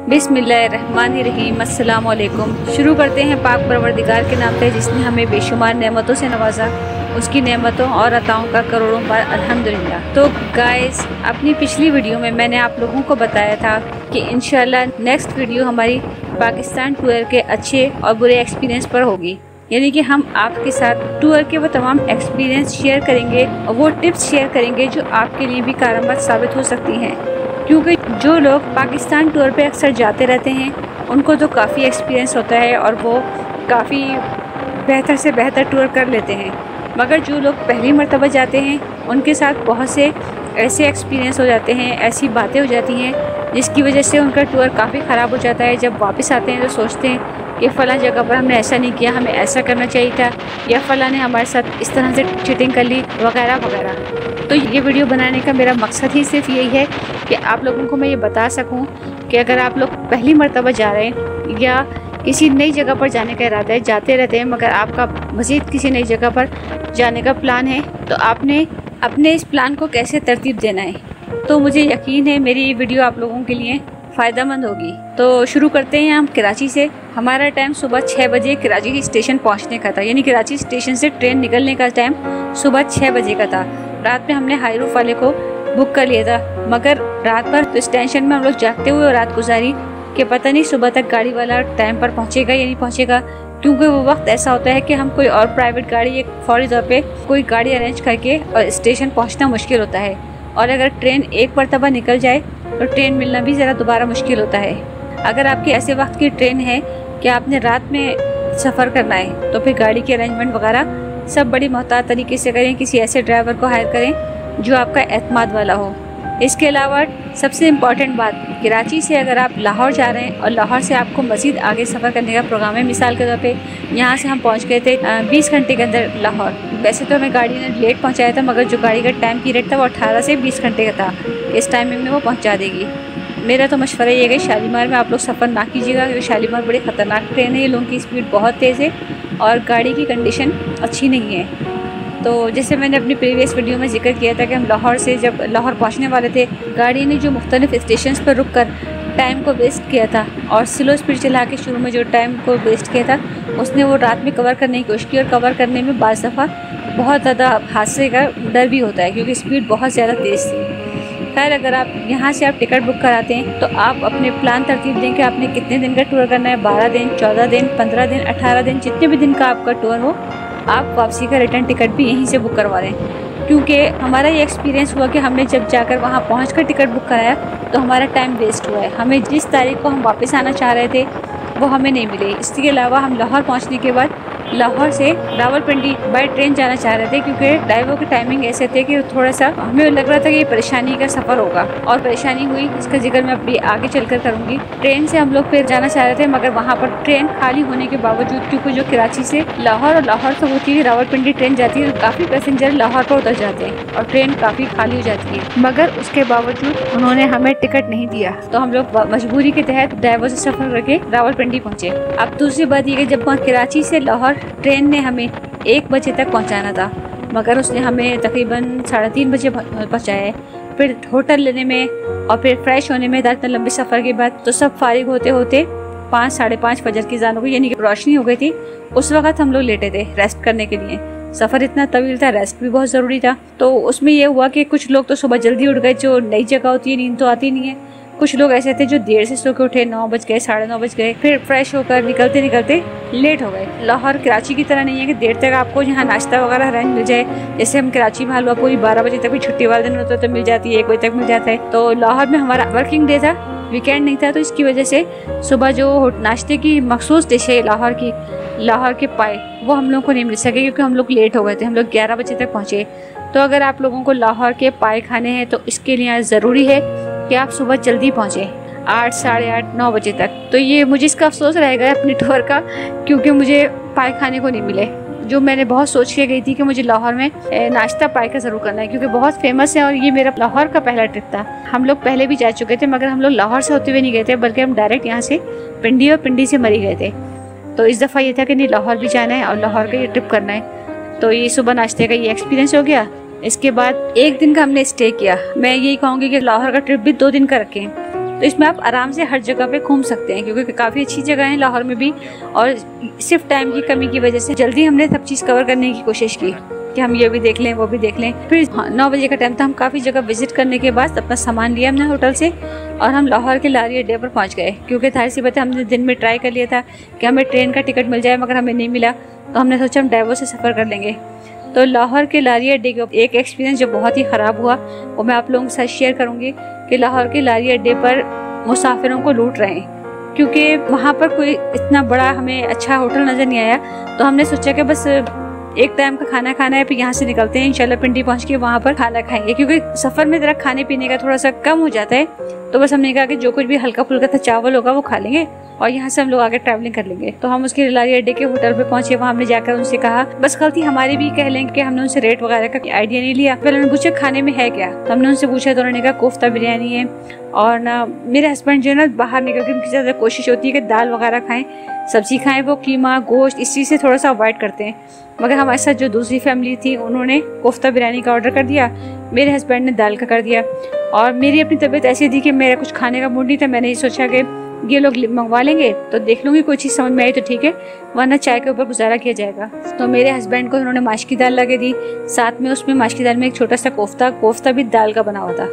बिस्मिल्लाहिर्रहमानिर्रहीम। अस्सलामु अलैकुम। शुरू करते हैं पाक परवरदिगार के नाम से जिसने हमें बेशुमार नेमतों से नवाजा। उसकी नेमतों और अताओं का करोड़ों बार अल्हम्दुलिल्लाह। तो गाइस, अपनी पिछली वीडियो में मैंने आप लोगों को बताया था कि इंशाल्लाह नेक्स्ट वीडियो हमारी पाकिस्तान टूर के अच्छे और बुरे एक्सपीरियंस पर होगी। यानी कि हम आपके साथ टूर के वो तमाम एक्सपीरियंस शेयर करेंगे और वो टिप्स शेयर करेंगे जो आपके लिए भी कारआमद साबित हो सकती हैं। क्योंकि जो लोग पाकिस्तान टूर पे अक्सर जाते रहते हैं उनको तो काफ़ी एक्सपीरियंस होता है और वो काफ़ी बेहतर से बेहतर टूर कर लेते हैं, मगर जो लोग पहली मर्तबा जाते हैं उनके साथ बहुत से ऐसे एक्सपीरियंस हो जाते हैं, ऐसी बातें हो जाती हैं जिसकी वजह से उनका टूर काफ़ी ख़राब हो जाता है। जब वापस आते हैं तो सोचते हैं कि फ़लाँ जगह पर हमने ऐसा नहीं किया, हमें ऐसा करना चाहिए था, या फ़लाँ ने हमारे साथ इस तरह से चीटिंग कर ली वगैरह वगैरह। तो ये वीडियो बनाने का मेरा मकसद ही सिर्फ यही है कि आप लोगों को मैं ये बता सकूं कि अगर आप लोग पहली मर्तबा जा रहे हैं या किसी नई जगह पर जाने का इरादा है, जाते रहते हैं मगर आपका मज़ीद किसी नई जगह पर जाने का प्लान है, तो आपने अपने इस प्लान को कैसे तरतीब देना है। तो मुझे यकीन है मेरी ये वीडियो आप लोगों के लिए फ़ायदेमंद होगी। तो शुरू करते हैं हम कराची से। हमारा टाइम सुबह 6 बजे कराची स्टेशन पहुंचने का था, यानी कराची स्टेशन से ट्रेन निकलने का टाइम सुबह 6 बजे का था। रात में हमने हाई रूफ वाले को बुक कर लिया था, मगर रात भर तो इस टेंशन में हम लोग जागते हुए रात गुजारी कि पता नहीं सुबह तक गाड़ी वाला टाइम पर पहुंचेगा या नहीं पहुंचेगा। क्योंकि वो वक्त ऐसा होता है कि हम कोई और प्राइवेट गाड़ी एक फौरी तौर पे कोई गाड़ी अरेंज करके और स्टेशन पहुंचना मुश्किल होता है, और अगर ट्रेन एक मरतबा निकल जाए तो ट्रेन मिलना भी ज़रा दोबारा मुश्किल होता है। अगर आपकी ऐसे वक्त की ट्रेन है कि आपने रात में सफ़र करना है तो फिर गाड़ी के अरेंजमेंट वगैरह सब बड़ी मोहतात तरीके से करें। किसी ऐसे ड्राइवर को हायर करें जो आपका एतमाद वाला हो। इसके अलावा सबसे इम्पॉर्टेंट बात, कराची से अगर आप लाहौर जा रहे हैं और लाहौर से आपको मज़ीद आगे सफ़र करने का प्रोग्राम है, मिसाल के तौर पे यहाँ से हम पहुँच गए थे 20 घंटे के अंदर लाहौर। वैसे तो हमें गाड़ी ने लेट पहुँचाया था, मगर जो गाड़ी का टाइम पीरियड था वो 18 से 20 घंटे का था। इस टाइमिंग में वो पहुँचा देगी। मेरा तो मशवरा ये है कि शालीमार में आप लोग सफ़र ना कीजिएगा, क्योंकि शालीमार बड़ी ख़तरनाक ट्रेन है। ये लोगों की स्पीड बहुत तेज़ है और गाड़ी की कंडीशन अच्छी नहीं है। तो जैसे मैंने अपनी प्रीवियस वीडियो में जिक्र किया था कि हम लाहौर से जब लाहौर पहुंचने वाले थे, गाड़ी ने जो मुख्तलिफ स्टेशन पर रुक कर टाइम को वेस्ट किया था और स्लो स्पीड चला के शुरू में जो टाइम को वेस्ट किया था उसने वो रात में कवर करने की कोशिश की, और कवर करने में बाज़ दफ़ा बहुत ज़्यादा हादसे का डर भी होता है क्योंकि स्पीड बहुत ज़्यादा तेज़ थी। खैर, अगर आप यहाँ से आप टिकट बुक कराते हैं तो आप अपने प्लान तरतीब दें कि आपने कितने दिन का टूर करना है। 12 दिन, 14 दिन, 15 दिन, 18 दिन, जितने भी दिन का आपका टूर हो, आप वापसी का रिटर्न टिकट भी यहीं से बुक करवा लें। क्योंकि हमारा ये एक्सपीरियंस हुआ कि हमने जब जाकर वहाँ पहुँचकर टिकट बुक कराया तो हमारा टाइम वेस्ट हुआ है। हमें जिस तारीख को हम वापस आना चाह रहे थे वो हमें नहीं मिले। इसके अलावा हम लाहौर पहुँचने के बाद लाहौर से रावलपिंडी बाय ट्रेन जाना चाह रहे थे, क्योंकि ड्राइवर के टाइमिंग ऐसे थे कि थोड़ा सा हमें लग रहा था कि ये परेशानी का सफ़र होगा, और परेशानी हुई। इसका जिक्र मैं अभी आगे चलकर करूँगी। ट्रेन से हम लोग फिर जाना चाह रहे थे, मगर वहाँ पर ट्रेन खाली होने के बावजूद, क्योंकि जो कराची से लाहौर और लाहौर से होती हुई रावलपिंडी ट्रेन जाती है, काफ़ी पैसेंजर लाहौर पर उतर जाते हैं और ट्रेन काफ़ी खाली हो जाती है, मगर उसके बावजूद उन्होंने हमें टिकट नहीं दिया। तो हम लोग मजबूरी के तहत ड्राइवर से सफ़र करके रावलपिंडी पहुँचे। अब दूसरी बात ये कि जब कराची से लाहौर ट्रेन ने हमें 1 बजे तक पहुंचाना था, मगर उसने हमें तकरीबन 3:30 बजे पहुंचाया। फिर होटल लेने में और फिर फ्रेश होने में इतना लंबे सफ़र के बाद तो सब फारिग होते होते 5, साढ़े 5 फजर की जान हो गई, यानी कि रोशनी हो गई थी। उस वक्त हम लोग लेटे थे रेस्ट करने के लिए। सफ़र इतना तवील था, रेस्ट भी बहुत ज़रूरी था। तो उसमें यह हुआ कि कुछ लोग तो सुबह जल्दी उठ गए, जो नई जगह होती है नींद तो आती नहीं है। कुछ लोग ऐसे थे जो देर से सो के उठे, 9 बज गए, 9:30 बज गए, फिर फ्रेश होकर निकलते निकलते लेट हो गए। लाहौर कराची की तरह नहीं है कि देर तक आपको यहाँ नाश्ता वगैरह अरेंज मिल जाए। जैसे हम कराची में हलवा पूरी 12 बजे तक भी छुट्टी वाले दिन होता है तो मिल जाती है, 1 बजे तक मिल जाता है। तो लाहौर में हमारा वर्किंग डे था, वीकेंड नहीं था, तो इसकी वजह से सुबह जो नाश्ते की मखसूस डिश है लाहौर के पाए, वो हम लोग को नहीं मिल सके क्योंकि हम लोग लेट हो गए थे। हम लोग 11 बजे तक पहुँचे। तो अगर आप लोगों को लाहौर के पाए खाने हैं तो इसके लिए ज़रूरी है कि आप सुबह जल्दी पहुँचें, 8, साढ़े 8, 9 बजे तक। तो ये मुझे इसका अफसोस रहेगा अपने टूर का, क्योंकि मुझे पाए खाने को नहीं मिले। जो मैंने बहुत सोच के गई थी कि मुझे लाहौर में नाश्ता पाए का ज़रूर करना है, क्योंकि बहुत फेमस है और ये मेरा लाहौर का पहला ट्रिप था। हम लोग पहले भी जा चुके थे, मगर हम लोग लाहौर से होते हुए नहीं गए थे, बल्कि हम डायरेक्ट यहाँ से पिंडी और पिंडी से मरी गए थे। तो इस दफ़ा ये था कि नहीं, लाहौर भी जाना है और लाहौर का ये ट्रिप करना है। तो ये सुबह नाश्ते का ये एक्सपीरियंस हो गया। इसके बाद 1 दिन का हमने स्टे किया। मैं यही कहूँगी कि लाहौर का ट्रिप भी 2 दिन का रखें, तो इसमें आप आराम से हर जगह पे घूम सकते हैं, क्योंकि काफ़ी अच्छी जगह है लाहौर में भी। और सिर्फ टाइम की कमी की वजह से जल्दी हमने सब चीज़ कवर करने की कोशिश की कि हम ये भी देख लें वो भी देख लें। फिर 9 बजे का टाइम था, हम काफ़ी जगह विजिट करने के बाद अपना सामान लिया हमने होटल से और हम लाहौर के लारी अड्डे पर पहुंच गए। क्योंकि थारी सी बात है, हमने दिन में ट्राई कर लिया था कि हमें ट्रेन का टिकट मिल जाए, मगर हमें नहीं मिला। तो हमने सोचा हम ड्राइवर से सफ़र कर लेंगे। तो लाहौर के लारी अड्डे के एक एक्सपीरियंस जो बहुत ही ख़राब हुआ वो मैं आप लोगों के साथ शेयर करूँगी कि लाहौर के लारी अड्डे पर मुसाफिरों को लूट रहे हैं। क्योंकि वहाँ पर कोई इतना बड़ा हमें अच्छा होटल नज़र नहीं आया, तो हमने सोचा कि बस एक टाइम का खाना खाना है, फिर यहाँ से निकलते हैं, इंशाल्लाह पिंडी पहुँच के वहाँ पर खाना खाएंगे। क्योंकि सफ़र में ज़रा खाने पीने का थोड़ा सा कम हो जाता है, तो बस हमने कहा कि जो कुछ भी हल्का फुल्का था चावल होगा वो खा लेंगे और यहाँ से हम लोग आगे ट्रैवलिंग कर लेंगे। तो हम उसके लारी अड्डे के होटल पे पहुंचे। वहाँ हमने जाकर उनसे कहा, बस गलती हमारी भी कह लें कि हमने उनसे रेट वगैरह का आइडिया नहीं लिया। पहले उन्होंने पूछा खाने में है क्या, तो हमने उनसे पूछा तो उन्होंने कहा कोफ्ता बिरयानी है। और ना मेरे हस्बैंड जो है ना बाहर निकल के उनकी ज़्यादा कोशिश होती है कि दाल वगैरह खाएं, सब्जी खाएं, वो कीमा गोश्त इस चीज़ से थोड़ा सा अवॉइड करते हैं। मगर हमारे साथ जो दूसरी फैमिली थी उन्होंने कोफ्ता बिरयानी का ऑर्डर कर दिया, मेरे हस्बैंड ने दाल का कर दिया। और मेरी अपनी तबीयत ऐसी थी कि मेरा कुछ खाने का मूड नहीं था। मैंने ये सोचा कि ये लोग मंगवा लेंगे तो देख लूँगी, कोई चीज़ समझ में आई तो ठीक है, वरना चाय के ऊपर गुजारा किया जाएगा। तो मेरे हस्बैंड को उन्होंने माश की दाल ला के दी, साथ में उसमें माश की दाल में एक छोटा सा कोफ्ता भी दाल का बना हुआ था,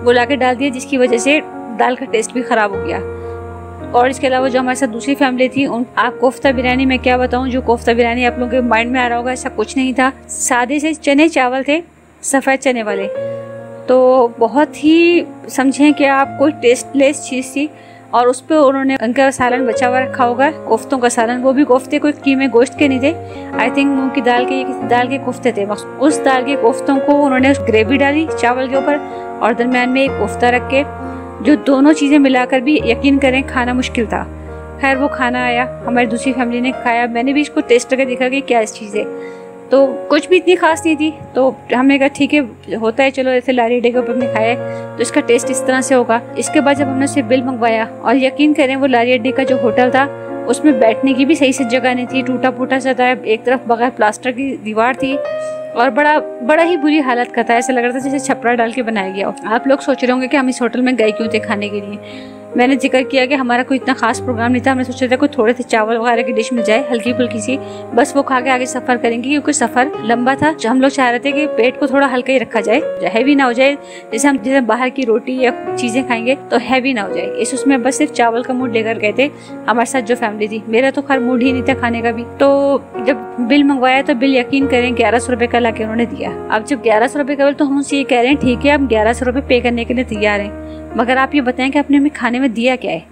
वो ला के डाल दिया, जिसकी वजह से दाल का टेस्ट भी ख़राब हो गया। और इसके अलावा जो हमारे साथ दूसरी फैमिली थी आप कोफ्ता बिरयानी में क्या बताऊँ, जो कोफ्ता बिरयानी आप लोगों के माइंड में आ रहा होगा ऐसा कुछ नहीं था। सादे से चने चावल थे, सफ़ेद चने वाले, तो बहुत ही समझें कि आप कोई टेस्टलेस चीज़ थी। और उस पर उन्होंने उनका सालन बचा हुआ रखा होगा, कोफ्तों का सालन, वो भी कोफ्ते कोई कीमे गोश्त के नहीं थे, आई थिंक मूंग की दाल के कोफ्ते थे। उस दाल के कोफ्तों को उन्होंने ग्रेवी डाली चावल के ऊपर और दरम्यान में एक कोफ्ता रख के, जो दोनों चीज़ें मिलाकर भी यकीन करें खाना मुश्किल था। खैर वो खाना आया, हमारी दूसरी फैमिली ने खाया, मैंने भी इसको टेस्ट करके देखा कि क्या इस चीज़ है, तो कुछ भी इतनी खास नहीं थी। तो हमने कहा ठीक है होता है, चलो ऐसे लारी अड्डे के ऊपर हमने खाया है तो इसका टेस्ट इस तरह से होगा। इसके बाद जब हमने उससे बिल मंगवाया, और यकीन करें वो लारी अड्डे का जो होटल था उसमें बैठने की भी सही से जगह नहीं थी, टूटा फूटा सा था, एक तरफ बगैर प्लास्टर की दीवार थी और बड़ा ही बुरी हालत का था। ऐसा लग रहा था जैसे छपरा डाल के बनाया गया हो। आप लोग सोच रहे होंगे कि हम इस होटल में गए क्यों थे खाने के लिए। मैंने जिक्र किया कि हमारा कोई इतना खास प्रोग्राम नहीं था, हमने सोचा था कोई थोड़े से चावल वगैरह की डिश मिल जाए हल्की फुल्की सी, बस वो खा के आगे सफ़र करेंगे, क्योंकि सफ़र लंबा था। हम लोग चाह रहे थे कि पेट को थोड़ा हल्का ही रखा जाए, हैवी ना हो जाए, जैसे बाहर की रोटी या चीज़ें खाएंगे तो हैवी ना हो जाए। उसमें बस सिर्फ चावल का मूड लेकर गए थे हमारे साथ जो फैमिली थी। मेरा तो खैर मूड ही नहीं था खाने का भी। तो जब बिल मंगवाया तो बिल यकीन करें 1100 रुपये का ला के उन्होंने दिया। अब जब 1100 रुपये का बिल, तो हम उनसे ये कह रहे हैं ठीक है आप 1100 रुपये पे करने के लिए तैयार हैं, मगर आप ये बताएं कि आपने हमें खाने में दिया क्या है।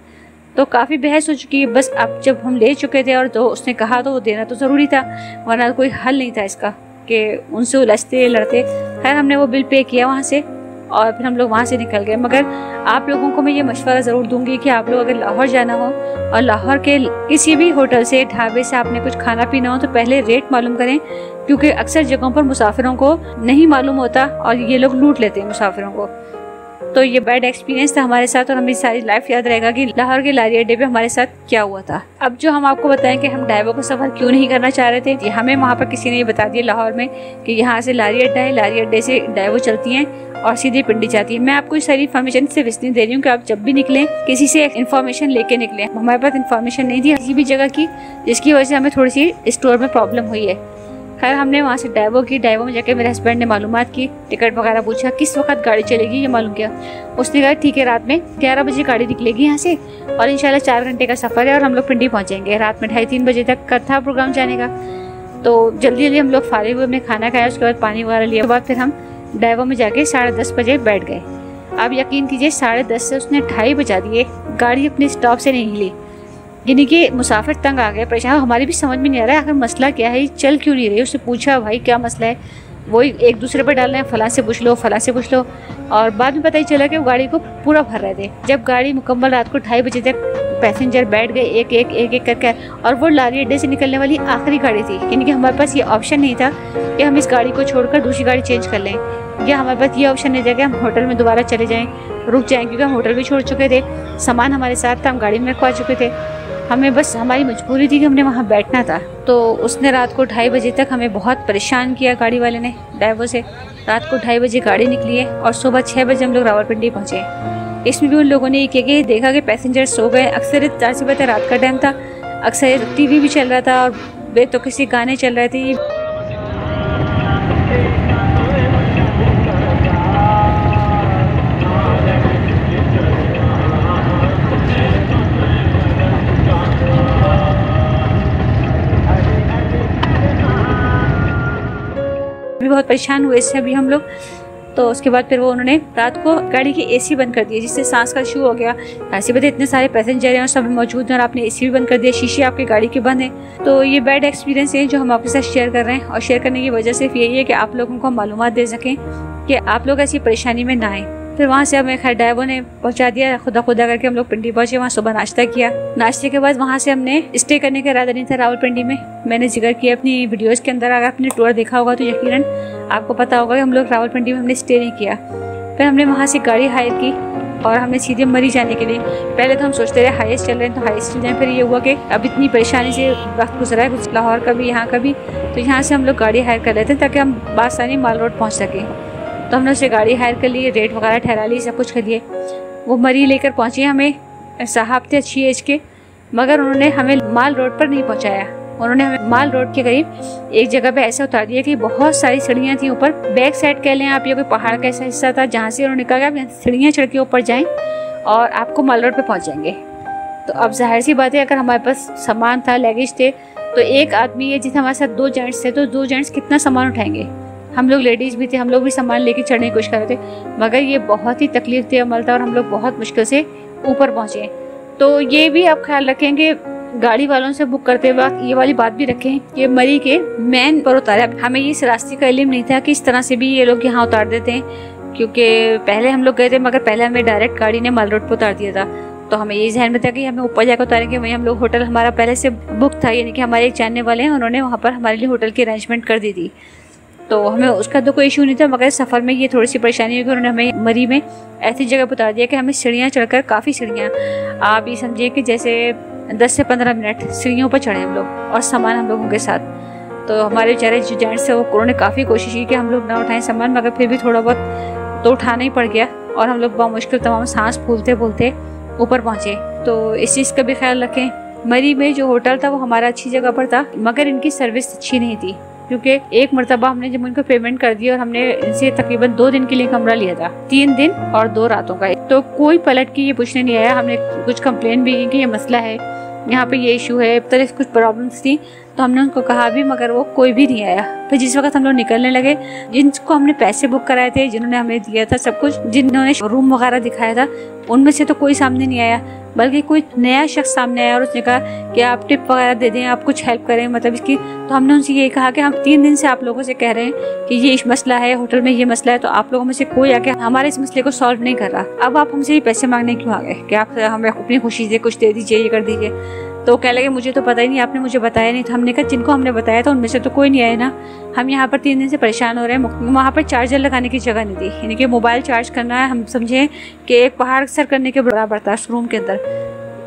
तो काफ़ी बहस हो चुकी है। बस अब जब हम ले चुके थे और तो उसने कहा तो वो देना तो ज़रूरी था, वरना कोई हल नहीं था इसका कि उनसे उलझते लड़ते। खैर हमने वो बिल पे किया वहाँ से और फिर हम लोग वहाँ से निकल गए। मगर आप लोगों को मैं ये मशवरा ज़रूर दूंगी कि आप लोग अगर लाहौर जाना हो और लाहौर के किसी भी होटल से ढाबे से आपने कुछ खाना पीना हो तो पहले रेट मालूम करें, क्योंकि अक्सर जगहों पर मुसाफिरों को नहीं मालूम होता और ये लोग लूट लेते हैं मुसाफिरों को। तो ये बैड एक्सपीरियंस था हमारे साथ और हमें सारी लाइफ याद रहेगा कि लाहौर के लारी अड्डे पे हमारे साथ क्या हुआ था। अब जो हम आपको बताएं कि हम डाइवो का सफ़र क्यों नहीं करना चाह रहे थे, हमें वहाँ पर किसी ने ये बता दिया लाहौर में कि यहाँ से लारी अड्डा है, लारी अड्डे से डाइवो चलती हैं और सीधे पिंडी जाती है। मैं आपको सारी इन्फॉर्मेशन से इसलिए दे रही हूँ कि आप जब भी निकलें किसी से इन्फॉर्मेशन लेके निकलें। हमारे पास इन्फॉर्मेशन नहीं थी किसी भी जगह की, जिसकी वजह से हमें थोड़ी सी स्टोर में प्रॉब्लम हुई है। खैर हमने वहाँ से डाइवो में जाके मेरे हस्बैंड ने मालूमात की, टिकट वगैरह पूछा, किस वक्त गाड़ी चलेगी ये मालूम किया। उसने कहा ठीक है रात में 11 बजे गाड़ी निकलेगी यहाँ से और इंशाल्लाह 4 घंटे का सफ़र है और हम लोग पिंडी पहुँचेंगे। रात में 2:30-3 बजे तक का था प्रोग्राम जाने का। तो जल्दी जल्दी हम लोग फारिग हुए, हमने खाना खाया, उसके बाद पानी वगैरह लिया, उसके बाद फिर हम डाइवो में जाके 10:30 बजे बैठ गए। अब यकीन कीजिए 10:30 से उसने 2:30 बजा दिए, गाड़ी अपने स्टॉप से नहीं हिली। यानी कि मुसाफिर तंग आ गए, परेशान। हमारी भी समझ में नहीं आ रहा है आखिर मसला क्या है, चल क्यों नहीं रही। उससे पूछा भाई क्या मसला है, वो एक दूसरे पर डाल रहे हैं, फलां से पूछ लो फलां से पूछ लो। और बाद में पता ही चला कि वो गाड़ी को पूरा भर रहे थे। जब गाड़ी मुकम्मल रात को 2:30 बजे तक पैसेंजर बैठ गए एक एक करके, और वो लारी अड्डे से निकलने वाली आखिरी गाड़ी थी। यानी कि हमारे पास ये ऑप्शन नहीं था कि हम इस गाड़ी को छोड़कर दूसरी गाड़ी चेंज कर लें, या हमारे पास ये ऑप्शन नहीं था कि हम होटल में दोबारा चले जाएँ, रुक जाएँ, क्योंकि हम होटल भी छोड़ चुके थे, सामान हमारे साथ था, हम गाड़ी में रखवा चुके थे। हमें बस हमारी मजबूरी थी कि हमने वहाँ बैठना था। तो उसने रात को 2:30 बजे तक हमें बहुत परेशान किया, गाड़ी वाले ने डाइवो से। रात को 2:30 बजे गाड़ी निकली है और सुबह 6 बजे हम लोग रावलपिंडी पहुँचे। इसमें भी उन लोगों ने ये किया कि देखा कि पैसेंजर सो गए। अक्सर जाहिर सी बात है रात का टाइम था, अक्सर टीवी भी चल रहा था और बेतुकी गाने चल रहे थे। भी बहुत परेशान हुए इससे अभी हम लोग। तो उसके बाद फिर वो उन्होंने रात को गाड़ी की एसी बंद कर दी, जिससे सांस का इशू हो गया। ऐसे बता इतने सारे पैसेंजर हैं और सब मौजूद हैं और आपने एसी भी बंद कर दिया, शीशे आपकी गाड़ी के बंद हैं। तो ये बैड एक्सपीरियंस है जो हम आपके साथ शेयर कर रहे हैं। और शेयर करने की वजह सिर्फ यही है कि आप लोगों को मालूमात दे सकें कि आप लोग ऐसी परेशानी में ना आए। फिर वहाँ से हमें खैर ड्राइवर ने पहुँचा दिया, खुदा करके हम लोग पिंडी पहुँचे। वहाँ सुबह नाश्ता किया। नाश्ते के बाद वहाँ से हमने स्टे करने का इरादा नहीं था रावलपिंडी में। मैंने जिक्र किया अपनी वीडियोस के अंदर, अगर आपने टूर देखा होगा तो यकीनन आपको पता होगा कि हम लोग रावलपिंडी में हमने स्टे नहीं किया। फिर हमने वहाँ से गाड़ी हायर की और हमने सीधे मरी जाने के लिए। पहले तो हम सोचते रहे हाईएस्ट चल रहे हैं तो हाईएस्ट चल जाए, फिर ये हुआ कि अब इतनी परेशानी से वक्त गुजरा है, कुछ लाहौर का भी यहाँ का भी, तो यहाँ से हम लोग गाड़ी हायर कर लेते हैं ताकि हम बासानी माल रोड पहुँच सकें। तो हमने उससे गाड़ी हायर कर ली, रेट वगैरह ठहरा ली, सब कुछ कर लिए। वो मरी लेकर पहुँचे। हमें साहब थे अच्छी एज के, मगर उन्होंने हमें माल रोड पर नहीं पहुँचाया। उन्होंने हमें माल रोड के करीब एक जगह पे ऐसा उतार दिया कि बहुत सारी सीढ़ियाँ थी ऊपर। बैक साइड कह लें आप, या कोई पहाड़ का ऐसा हिस्सा था जहाँ से उन्होंने कहा कि आप सीढ़ियाँ चढ़ के ऊपर जाएं और आपको माल रोड पे पहुँच जाएंगे। तो अब जाहिर सी बात है, अगर हमारे पास सामान था, लगेज थे, तो एक आदमी है जिससे हमारे साथ 2 जेंट्स थे, तो 2 जेंट्स कितना सामान उठाएंगे। हम लोग लेडीज़ भी थे, हम लोग भी सामान लेके चढ़ने की कोशिश कर रहे थे, मगर ये बहुत ही तकलीफ थे अमल था और हम लोग बहुत मुश्किल से ऊपर पहुँचे। तो ये भी आप ख्याल रखेंगे गाड़ी वालों से बुक करते वक्त ये वाली बात भी रखें कि मरी के मेन पर उतारा। हमें इस रास्ते का इल्म नहीं था कि इस तरह से भी ये लोग यहाँ उतार देते हैं, क्योंकि पहले हम लोग गए थे मगर पहले हमें डायरेक्ट गाड़ी ने माल रोड पर उतार दिया था। तो हमें ये ध्यान में था कि हमें ऊपर जाकर उतारेंगे। वहीं हम लोग होटल हमारा पहले से बुक था, यानी कि हमारे एक जानने वाले हैं, उन्होंने वहाँ पर हमारे लिए होटल की अरेंजमेंट कर दी थी। तो हमें उसका तो कोई इशू नहीं था, मगर सफ़र में ये थोड़ी सी परेशानी हुई कि उन्होंने हमें मरी में ऐसी जगह पर उतार दिया कि हमें सीढ़ियाँ चढ़कर, काफ़ी सीढ़ियाँ, आप ये समझिए कि जैसे 10 से 15 मिनट सीढ़ियों पर चढ़े हम लोग और सामान हम लोगों के साथ। तो हमारे बेचारे जो जेंट्स थे वो उन्होंने काफ़ी कोशिश की कि हम लोग ना उठाएं सामान, मगर फिर भी थोड़ा बहुत तो उठाना ही पड़ गया और हम लोग बहुत मुश्किल तमाम सांस फूलते फूलते ऊपर पहुँचे। तो इस चीज़ का भी ख्याल रखें। मरी में जो होटल था वो हमारा अच्छी जगह पर था, मगर इनकी सर्विस अच्छी नहीं थी, क्योंकि एक मरतबा हमने जब उनको पेमेंट कर दी और हमने इनसे तकरीबन 2 दिन के लिए कमरा लिया था, 3 दिन और 2 रातों का, तो कोई पलट के ये पूछने नहीं आया। हमने कुछ कंप्लेन भी की कि ये मसला है, यहाँ पे ये इशू है, तरह कुछ प्रॉब्लम्स थी, तो हमने उनको कहा भी, मगर वो कोई भी नहीं आया। फिर जिस वक्त हम लोग निकलने लगे, जिनको हमने पैसे बुक कराए थे, जिन्होंने हमें दिया था सब कुछ, जिन्होंने रूम वगैरह दिखाया था, उनमें से तो कोई सामने नहीं आया, बल्कि कोई नया शख्स सामने आया और उसने कहा कि आप टिप वगैरह दे दें, आप कुछ हेल्प करें मतलब इसकी। तो हमने उनसे ये कहा कि हम 3 दिन से आप लोगों से कह रहे हैं कि ये मसला है, होटल में ये मसला है, तो आप लोगों में से कोई आके हमारे इस मसले को सॉल्व नहीं कर रहा। अब आप हमसे ये पैसे मांगने क्यों आ गए कि आप हमें अपनी खुशी से कुछ दे दीजिए, ये कर दीजिए। तो कह लगे मुझे तो पता ही नहीं, आपने मुझे बताया नहीं। तो हमने कहा जिनको हमने बताया था उनमें से तो कोई नहीं आया ना, हम यहाँ पर 3 दिन से परेशान हो रहे हैं। वहाँ पर चार्जर लगाने की जगह नहीं थी, यानी कि मोबाइल चार्ज करना है, हम समझे कि एक पहाड़ सर करने के बराबर था उस रूम के अंदर।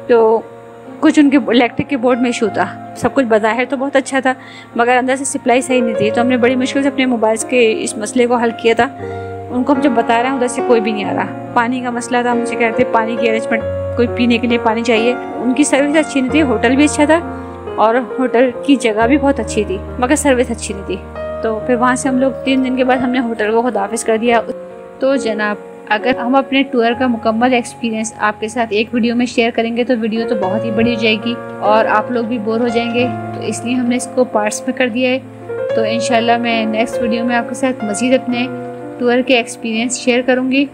तो कुछ उनके इलेक्ट्रिक के बोर्ड में इशू था, सब कुछ बज़ाहिर तो बहुत अच्छा था, मगर अंदर से सप्लाई सही नहीं थी। तो हमने बड़ी मुश्किल से अपने मोबाइल्स के इस मसले को हल किया था। उनको हम जब बता रहे हैं उधर से कोई भी नहीं आ रहा। पानी का मसला था, मुझे कह रहे थे पानी की अरेंजमेंट, कोई पीने के लिए पानी चाहिए। उनकी सर्विस अच्छी नहीं थी, होटल भी अच्छा था और होटल की जगह भी बहुत अच्छी थी, मगर सर्विस अच्छी नहीं थी। तो फिर वहाँ से हम लोग 3 दिन के बाद हमने होटल को खुदाफिज कर दिया। तो जनाब, अगर हम अपने टूर का मुकम्मल एक्सपीरियंस आपके साथ एक वीडियो में शेयर करेंगे तो वीडियो तो बहुत ही बड़ी हो जाएगी और आप लोग भी बोर हो जाएंगे, तो इसलिए हमने इसको पार्ट्स में कर दिया है। तो इंशाल्लाह मैं नेक्स्ट वीडियो में आपके साथ मज़ीद अपने टूर के एक्सपीरियंस शेयर करूँगी,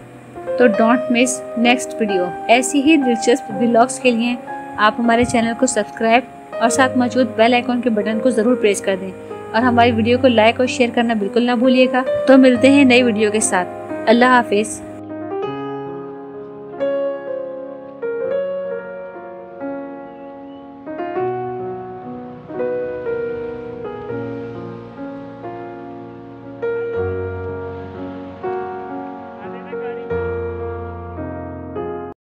तो डोंट मिस नेक्स्ट वीडियो। ऐसी ही दिलचस्प व्लॉग्स के लिए आप हमारे चैनल को सब्सक्राइब और साथ मौजूद बेल आइकॉन के बटन को ज़रूर प्रेस कर दें और हमारी वीडियो को लाइक और शेयर करना बिल्कुल ना भूलिएगा। तो मिलते हैं नई वीडियो के साथ। अल्लाह हाफिज़।